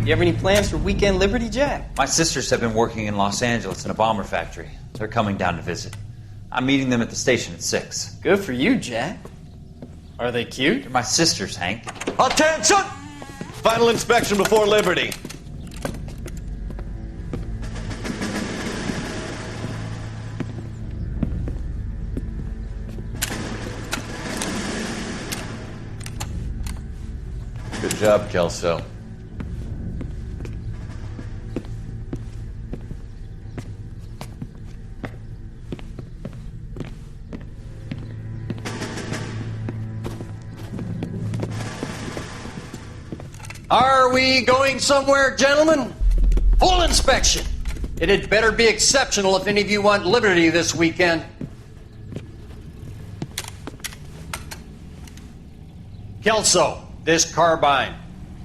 You have any plans for Weekend Liberty, Jack? My sisters have been working in Los Angeles in a bomber factory. They're coming down to visit. I'm meeting them at the station at 6. Good for you, Jack. Are they cute? They're my sisters, Hank. Attention! Final inspection before Liberty. Good job, Kelso. Are we going somewhere, gentlemen? Full inspection. It had better be exceptional if any of you want liberty this weekend. Kelso, this carbine.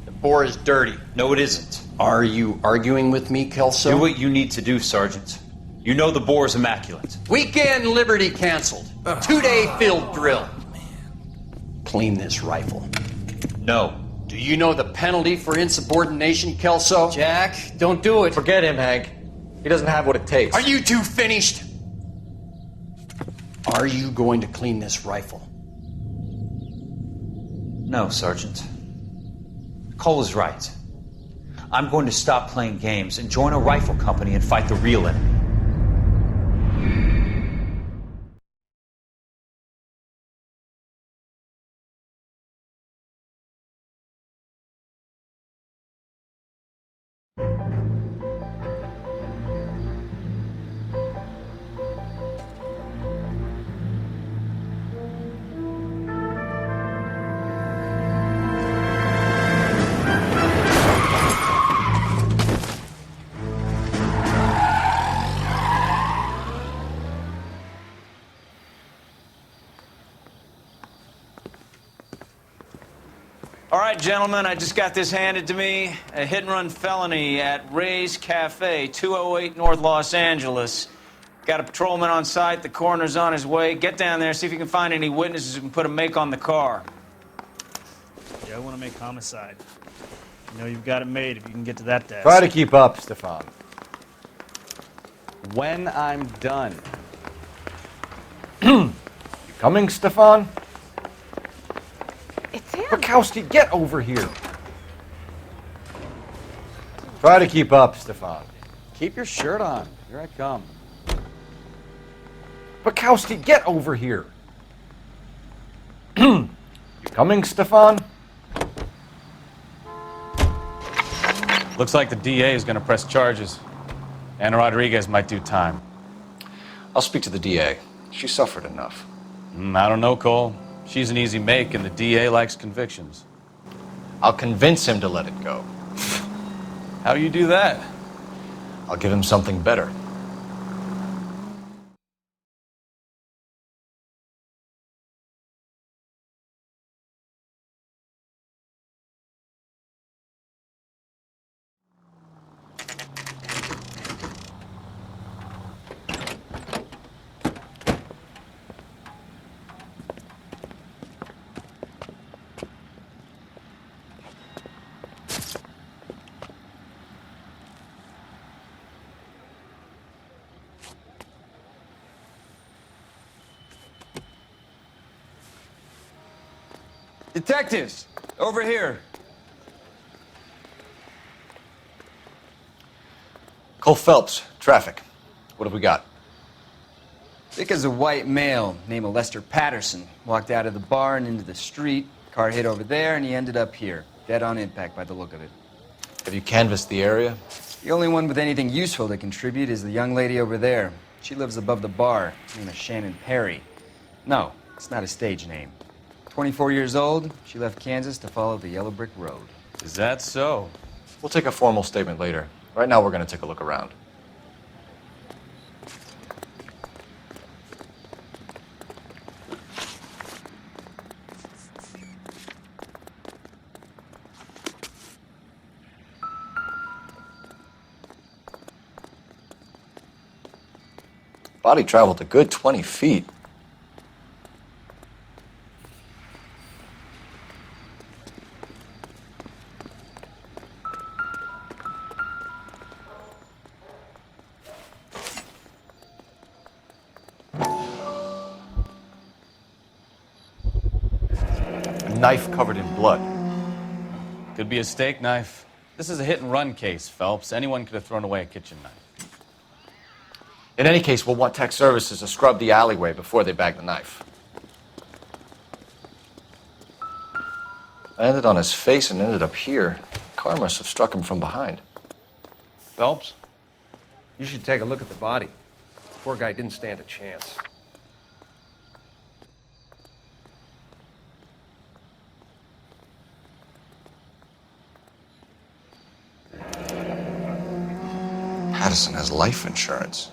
The bore is dirty. No, it isn't. Are you arguing with me, Kelso? Do what you need to do, Sergeant. You know the bore's immaculate. Weekend liberty canceled. 2-day field drill. Clean this rifle. No. Do you know the penalty for insubordination, Kelso? Jack, don't do it. Forget him, Hank. He doesn't have what it takes. Are you two finished? Are you going to clean this rifle? No, Sergeant. Cole is right. I'm going to stop playing games and join a rifle company and fight the real enemy. All right, gentlemen, I just got this handed to me. A hit-and-run felony at Ray's Cafe, 208 North Los Angeles. Got a patrolman on site. The coroner's on his way. Get down there, see if you can find any witnesses who can put a make on the car. Yeah, I want to make homicide. You know you've got it made if you can get to that desk. Try to keep up, Stefan. When I'm done. You coming, Stefan? It's him. Bukowski, get over here. Try to keep up, Stefan. Keep your shirt on. Here I come. Bukowski, get over here. You coming, Stefan? Looks like the DA is going to press charges. Anna Rodriguez might do time. I'll speak to the DA. She suffered enough. I don't know, Cole. She's an easy make, and the DA likes convictions. I'll convince him to let it go. How you do that? I'll give him something better. Detectives, over here. Cole Phelps, traffic. What have we got? Thick as a white male, named Lester Patterson, walked out of the bar and into the street. Car hit over there, and he ended up here. Dead on impact by the look of it. Have you canvassed the area? The only one with anything useful to contribute is the young lady over there. She lives above the bar. Her name is Shannon Perry. No, it's not a stage name. 24 years old, she left Kansas to follow the yellow brick road. Is that so? We'll take a formal statement later. Right now, we're going to take a look around. Body traveled a good 20 feet. knife covered in blood. Could be a steak knife. This is a hit-and-run case, Phelps. Anyone could have thrown away a kitchen knife. In any case, we'll want tech services to scrub the alleyway before they bag the knife. Landed on his face and ended up here. Car must have struck him from behind. Phelps, you should take a look at the body. Poor guy didn't stand a chance. Pattison has life insurance.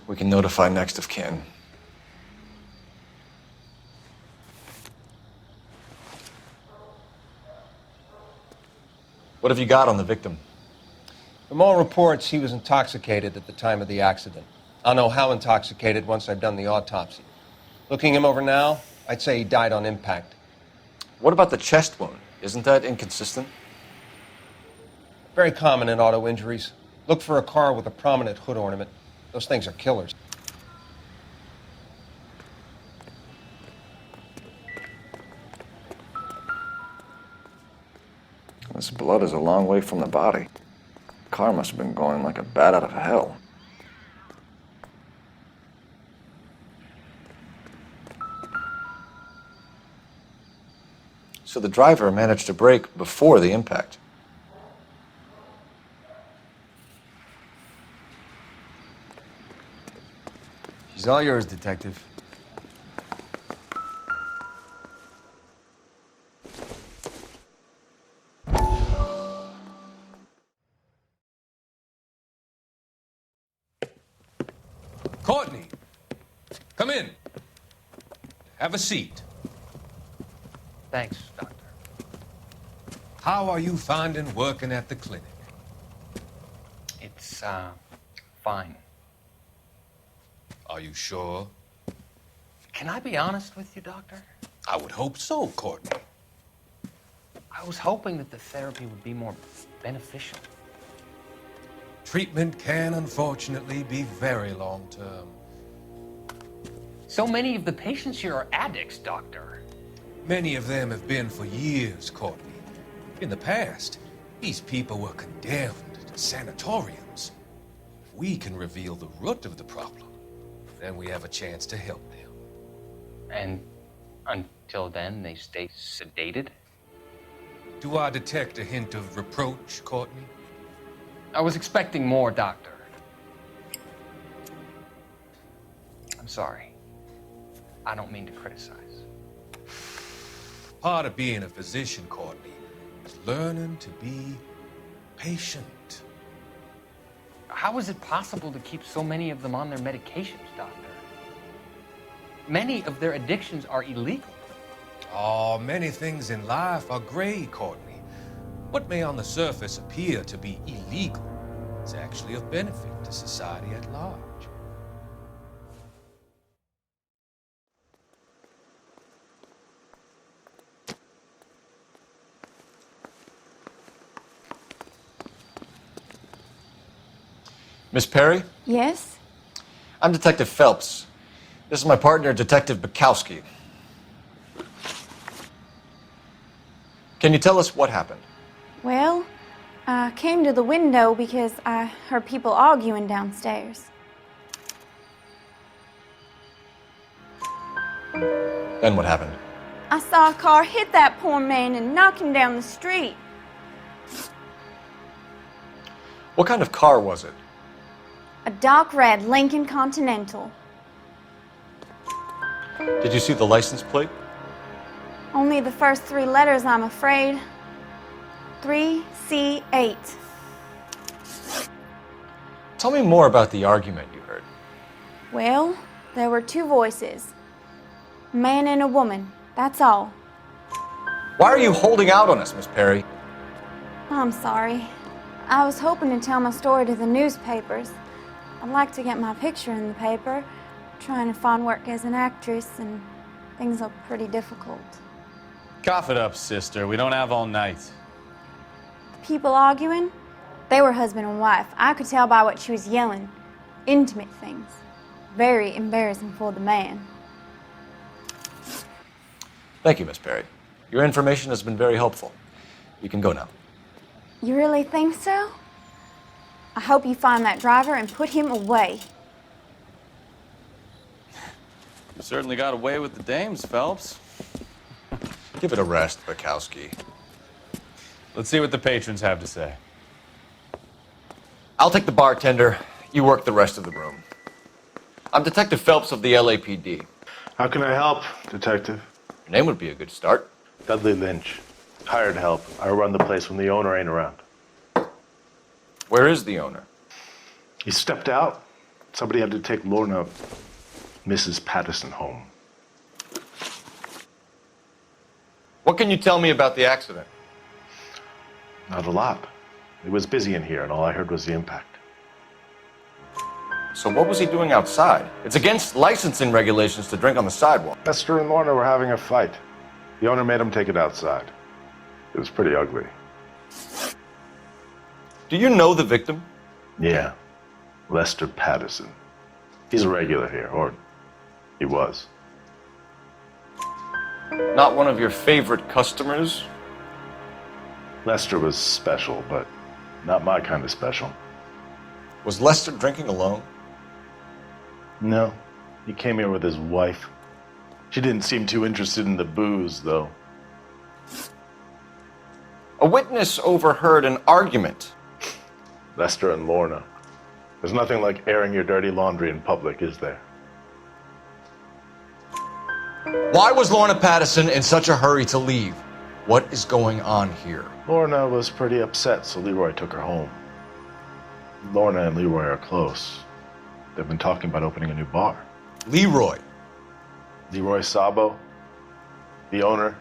We can notify next of kin. What have you got on the victim? From all reports, he was intoxicated at the time of the accident. I'll know how intoxicated once I've done the autopsy. Looking him over now, I'd say he died on impact. What about the chest wound? Isn't that inconsistent? Very common in auto injuries. Look for a car with a prominent hood ornament. Those things are killers. This blood is a long way from the body. The car must have been going like a bat out of hell. So the driver managed to brake before the impact. She's all yours, Detective. Courtney, come in. Have a seat. Thanks, Doctor. How are you finding working at the clinic? It's, fine. Are you sure? Can I be honest with you, Doctor? I would hope so, Courtney. I was hoping that the therapy would be more beneficial. Treatment can, unfortunately, be very long-term. So many of the patients here are addicts, Doctor. Many of them have been for years, Courtney. In the past, these people were condemned to sanatoriums. If we can reveal the root of the problem, then we have a chance to help them. And until then, they stay sedated? Do I detect a hint of reproach, Courtney? I was expecting more, Doctor. I'm sorry. I don't mean to criticize. Part of being a physician, Courtney, is learning to be patient. How is it possible to keep so many of them on their medications, Doctor? Many of their addictions are illegal. Oh, many things in life are gray, Courtney. What may on the surface appear to be illegal is actually of benefit to society at large. Miss Perry? Yes? I'm Detective Phelps. This is my partner, Detective Bukowski. Can you tell us what happened? Well, I came to the window because I heard people arguing downstairs. Then what happened? I saw a car hit that poor man and knock him down the street. What kind of car was it? A dark red Lincoln Continental. Did you see the license plate? Only the first three letters, I'm afraid. 3C8. Tell me more about the argument you heard. Well, there were two voices. A man and a woman, that's all. Why are you holding out on us, Miss Perry? I'm sorry. I was hoping to tell my story to the newspapers. I'd like to get my picture in the paper. Trying to find work as an actress, and things are pretty difficult. Cough it up, sister. We don't have all night. People arguing? They were husband and wife. I could tell by what she was yelling. Intimate things. Very embarrassing for the man. Thank you, Miss Perry. Your information has been very helpful. You can go now. You really think so? I hope you find that driver and put him away. You certainly got away with the dames, Phelps. Give it a rest, Bukowski. Let's see what the patrons have to say. I'll take the bartender. You work the rest of the room. I'm Detective Phelps of the LAPD. How can I help, Detective? Your name would be a good start. Dudley Lynch. Hired help. I run the place when the owner ain't around. Where is the owner? He stepped out. Somebody had to take Lorna, Mrs. Patterson, home. What can you tell me about the accident? Not a lot. It was busy in here, and all I heard was the impact. So what was he doing outside? It's against licensing regulations to drink on the sidewalk. Lester and Lorna were having a fight. The owner made him take it outside. It was pretty ugly. Do you know the victim? Yeah. Lester Patterson. He's a regular here, or he was. Not one of your favorite customers? Lester was special, but not my kind of special. Was Lester drinking alone? No. He came here with his wife. She didn't seem too interested in the booze, though. A witness overheard an argument. Lester and Lorna. There's nothing like airing your dirty laundry in public, is there? Why was Lorna Patterson in such a hurry to leave? What is going on here? Lorna was pretty upset, so Leroy took her home. Lorna and Leroy are close. They've been talking about opening a new bar. Leroy? Leroy Sabo, the owner.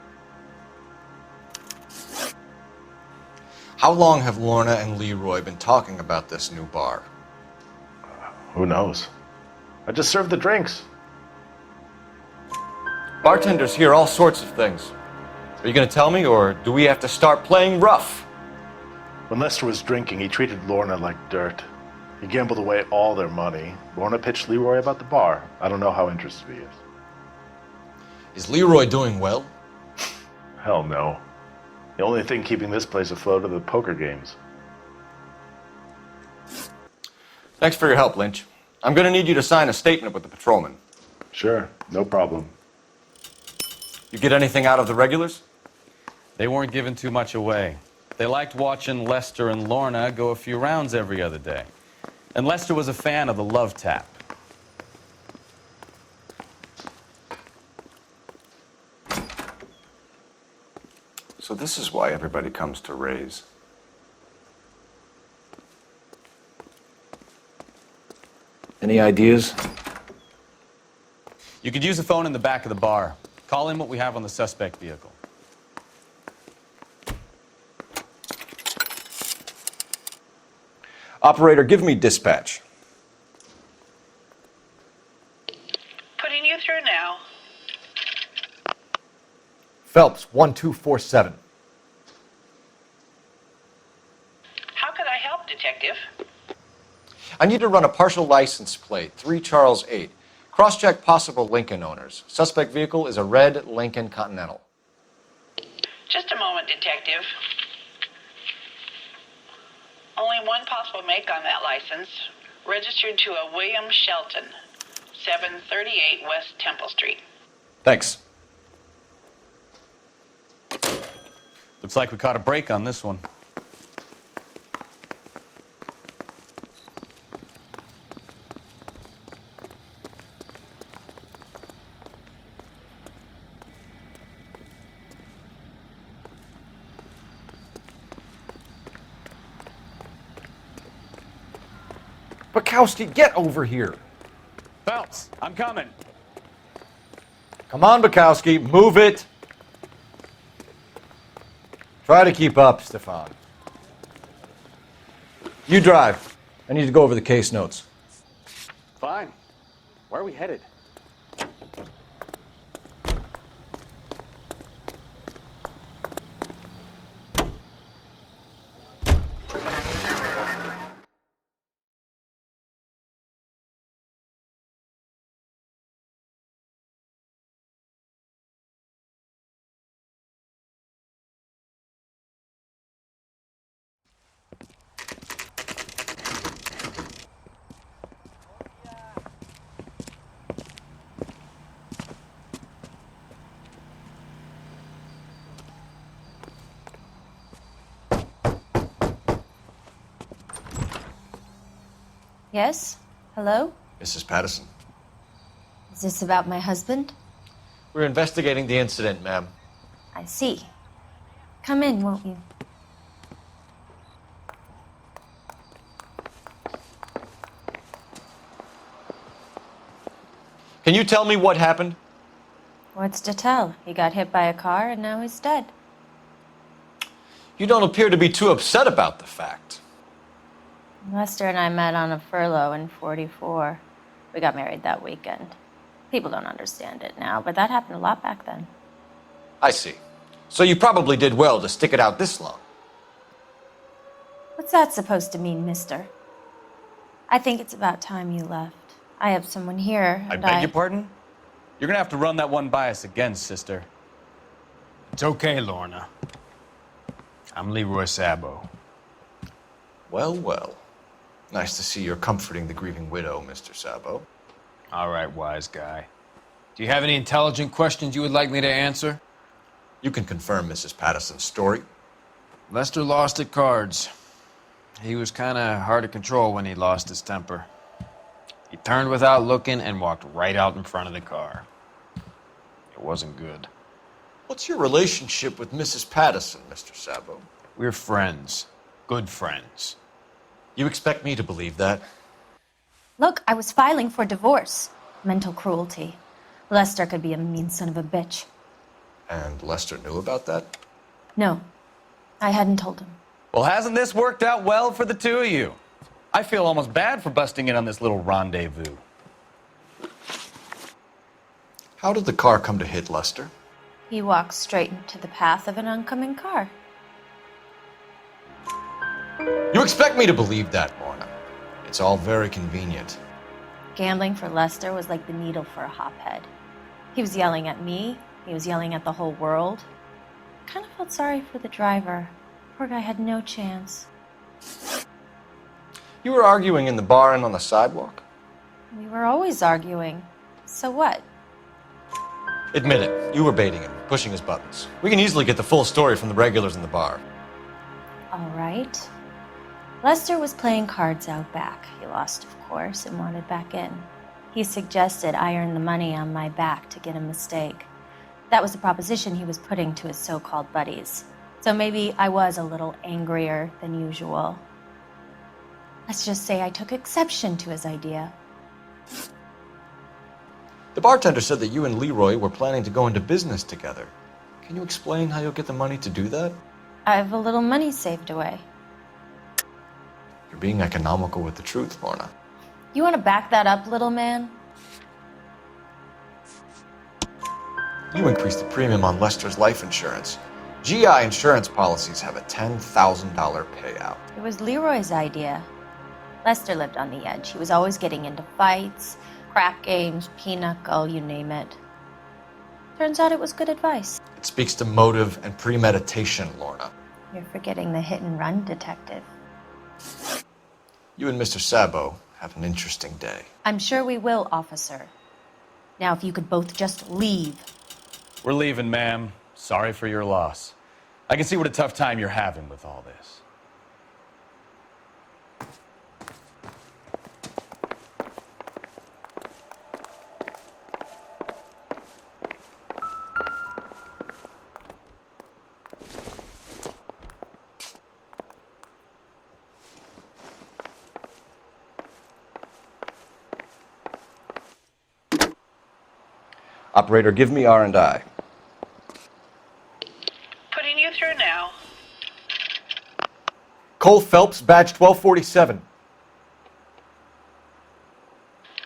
How long have Lorna and Leroy been talking about this new bar? Who knows? I just served the drinks. Bartenders hear all sorts of things. Are you going to tell me, or do we have to start playing rough? When Lester was drinking, he treated Lorna like dirt. He gambled away all their money. Lorna pitched Leroy about the bar. I don't know how interested he is. Is Leroy doing well? Hell no. The only thing keeping this place afloat are the poker games. Thanks for your help, Lynch. I'm going to need you to sign a statement with the patrolman. Sure, no problem. You get anything out of the regulars? They weren't giving too much away. They liked watching Lester and Lorna go a few rounds every other day. And Lester was a fan of the love tap. So this is why everybody comes to Ray's. Any ideas? You could use a phone in the back of the bar. Call in what we have on the suspect vehicle. Operator, give me dispatch. Putting you through now. Phelps, 1247. How could I help, Detective? I need to run a partial license plate, 3 Charles 8. Cross-check possible Lincoln owners. Suspect vehicle is a red Lincoln Continental. Just a moment, Detective. Only one possible make on that license. Registered to a William Shelton, 738 West Temple Street. Thanks. Looks like we caught a break on this one. Bukowski, get over here. Phelps, I'm coming. Come on, Bukowski, move it. Try to keep up, Stefan. You drive. I need to go over the case notes. Fine. Where are we headed? Yes? Hello? Mrs. Patterson. Is this about my husband? We're investigating the incident, ma'am. I see. Come in, won't you? Can you tell me what happened? What's to tell? He got hit by a car and now he's dead. You don't appear to be too upset about the fact. Lester and I met on a furlough in '44. We got married that weekend. People don't understand it now, but that happened a lot back then. I see. So you probably did well to stick it out this long. What's that supposed to mean, mister? I think it's about time you left. I have someone here, I and beg your pardon? You're gonna have to run that one by us again, sister. It's okay, Lorna. I'm Leroy Sabo. Well, well. Nice to see you're comforting the grieving widow, Mr. Sabo. All right, wise guy. Do you have any intelligent questions you would like me to answer? You can confirm Mrs. Patterson's story. Lester lost at cards. He was kind of hard to control when he lost his temper. He turned without looking and walked right out in front of the car. It wasn't good. What's your relationship with Mrs. Patterson, Mr. Sabo? We're friends. Good friends. You expect me to believe that? Look, I was filing for divorce. Mental cruelty. Lester could be a mean son of a bitch. And Lester knew about that? No, I hadn't told him. Well, hasn't this worked out well for the two of you? I feel almost bad for busting in on this little rendezvous. How did the car come to hit Lester? He walked straight into the path of an oncoming car. You expect me to believe that, Lorna? It's all very convenient. Gambling for Lester was like the needle for a hophead. He was yelling at me. He was yelling at the whole world. I kind of felt sorry for the driver. Poor guy had no chance. You were arguing in the bar and on the sidewalk? We were always arguing. So what? Admit it, you were baiting him, pushing his buttons. We can easily get the full story from the regulars in the bar. All right. Lester was playing cards out back. He lost, of course, and wanted back in. He suggested I earn the money on my back to get a mistake. That was the proposition he was putting to his so-called buddies. So maybe I was a little angrier than usual. Let's just say I took exception to his idea. The bartender said that you and Leroy were planning to go into business together. Can you explain how you'll get the money to do that? I have a little money saved away. You're being economical with the truth, Lorna. You want to back that up, little man? You increased the premium on Lester's life insurance. GI insurance policies have a $10,000 payout. It was Leroy's idea. Lester lived on the edge. He was always getting into fights, crack games, pinochle, you name it. Turns out it was good advice. It speaks to motive and premeditation, Lorna. You're forgetting the hit-and-run detective. You and Mr. Sabo have an interesting day. I'm sure we will, officer. Now, if you could both just leave. We're leaving, ma'am. Sorry for your loss. I can see what a tough time you're having with all this. Operator, give me R&I. Putting you through now. Cole Phelps, badge 1247.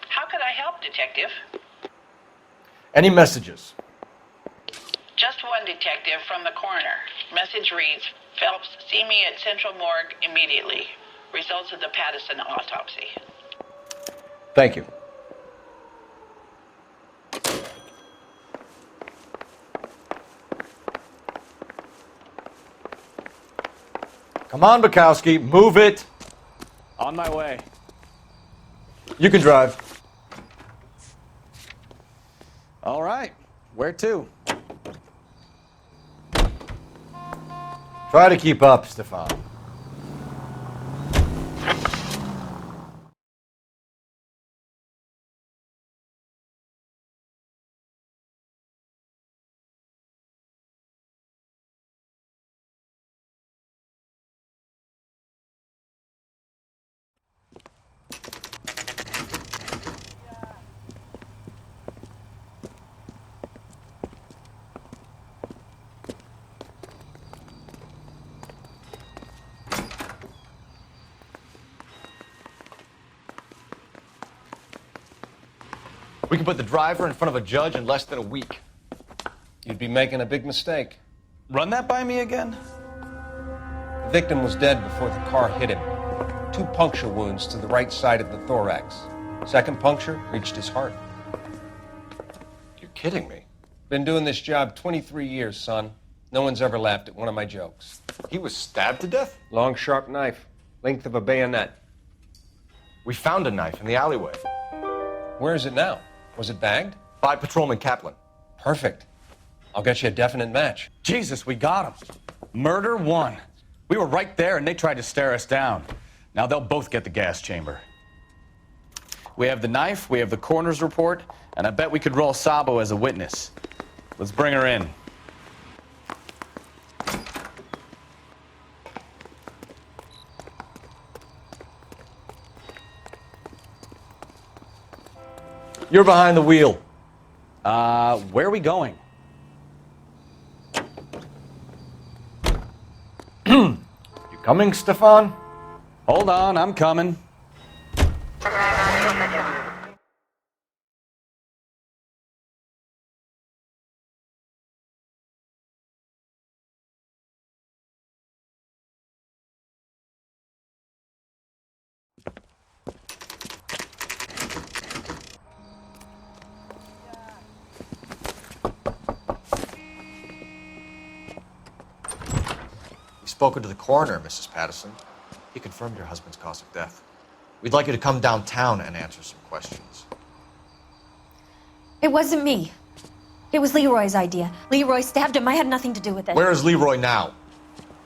How could I help, Detective? Any messages? Just one detective from the coroner. Message reads, Phelps, see me at Central Morgue immediately. Results of the Patterson autopsy. Thank you. Come on, Bukowski, move it. On my way. You can drive. All right. Where to? Try to keep up, Stefan. We can put the driver in front of a judge in less than a week. You'd be making a big mistake. Run that by me again? The victim was dead before the car hit him. 2 puncture wounds to the right side of the thorax. Second puncture reached his heart. You're kidding me. Been doing this job 23 years, son. No one's ever laughed at one of my jokes. He was stabbed to death? Long, sharp knife. Length of a bayonet. We found a knife in the alleyway. Where is it now? Was it bagged? By Patrolman Kaplan. Perfect. I'll get you a definite match. Jesus, we got him. Murder 1. We were right there and they tried to stare us down. Now they'll both get the gas chamber. We have the knife, we have the coroner's report, and I bet we could roll Sabo as a witness. Let's bring her in. You're behind the wheel. Where are we going? You coming, Stefan? Hold on, I'm coming. We've spoken to the coroner, Mrs. Patterson. He confirmed your husband's cause of death. We'd like you to come downtown and answer some questions. It wasn't me. It was Leroy's idea. Leroy stabbed him. I had nothing to do with it. Where is Leroy now?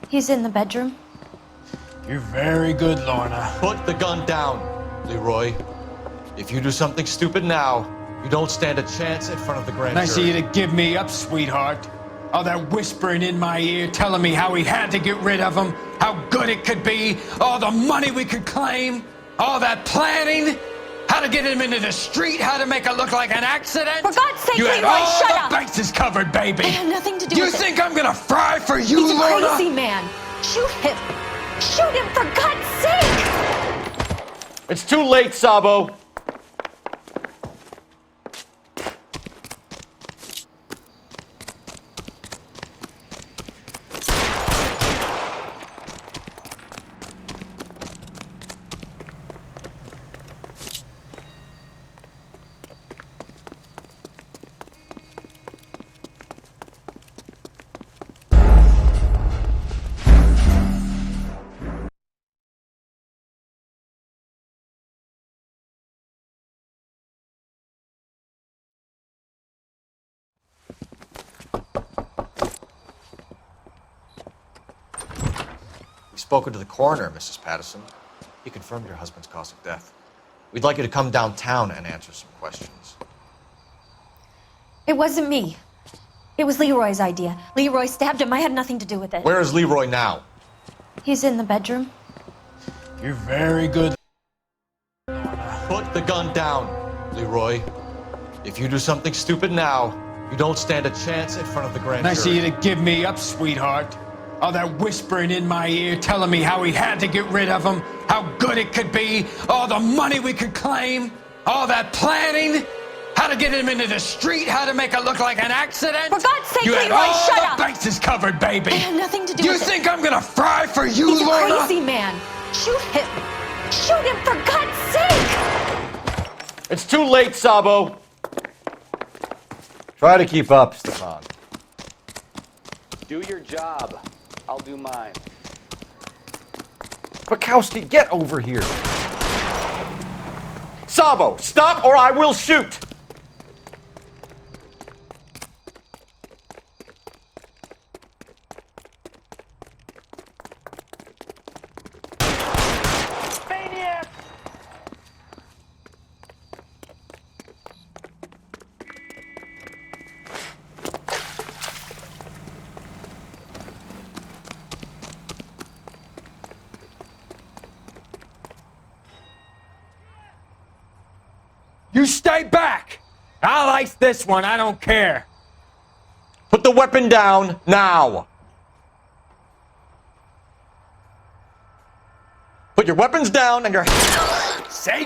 He's in the bedroom. You're very good, Lorna. Put the gun down, Leroy. If you do something stupid now, you don't stand a chance in front of the grand Nice of jury. you to give me up, sweetheart. All that whispering in my ear telling me how we had to get rid of him, how good it could be, all the money we could claim, all that planning, how to get him into the street, how to make it look like an accident. For God's sake, you had Leroy, all shut the up. bases covered, baby. I had nothing to do You with it. think I'm gonna fry for you, He's a Lorna? crazy man. Shoot him. Shoot him, for God's sake. It's too late, Sabo. We've spoken to the coroner, Mrs. Patterson. He confirmed your husband's cause of death. We'd like you to come downtown and answer some questions. It wasn't me. It was Leroy's idea. Leroy stabbed him. I had nothing to do with it. Where is Leroy now? He's in the bedroom. You're very good. Put the gun down, Leroy. If you do something stupid now, you don't stand a chance in front of the grand Nice of jury. you to give me up, sweetheart. All that whispering in my ear telling me how we had to get rid of him, how good it could be, all the money we could claim, all that planning, how to get him into the street, how to make it look like an accident. For God's sake, you had Leroy, all shut the up. bases covered, baby. I had nothing to do You with it. think I'm gonna fry for you, He's a Lorna? crazy man. Shoot him. Shoot him, for God's sake. It's too late, Sabo. Try to keep up, Stefan. Do your job. I'll do mine. Bukowski, get over here. Sabo, stop or I will shoot! You stay back. I'll ice this one. I don't care. Put the weapon down now. Put your weapons down and your... Say.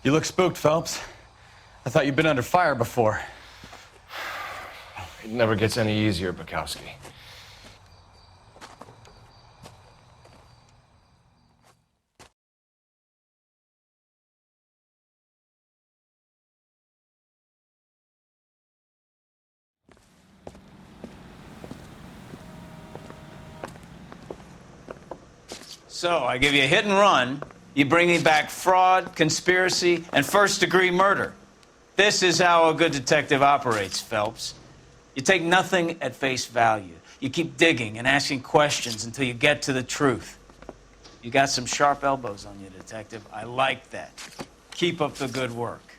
You look spooked, Phelps. I thought you'd been under fire before. It never gets any easier, Bukowski. So, I give you a hit and run. You bring me back fraud, conspiracy, and first-degree murder. This is how a good detective operates, Phelps. You take nothing at face value. You keep digging and asking questions until you get to the truth. You got some sharp elbows on you, detective. I like that. Keep up the good work.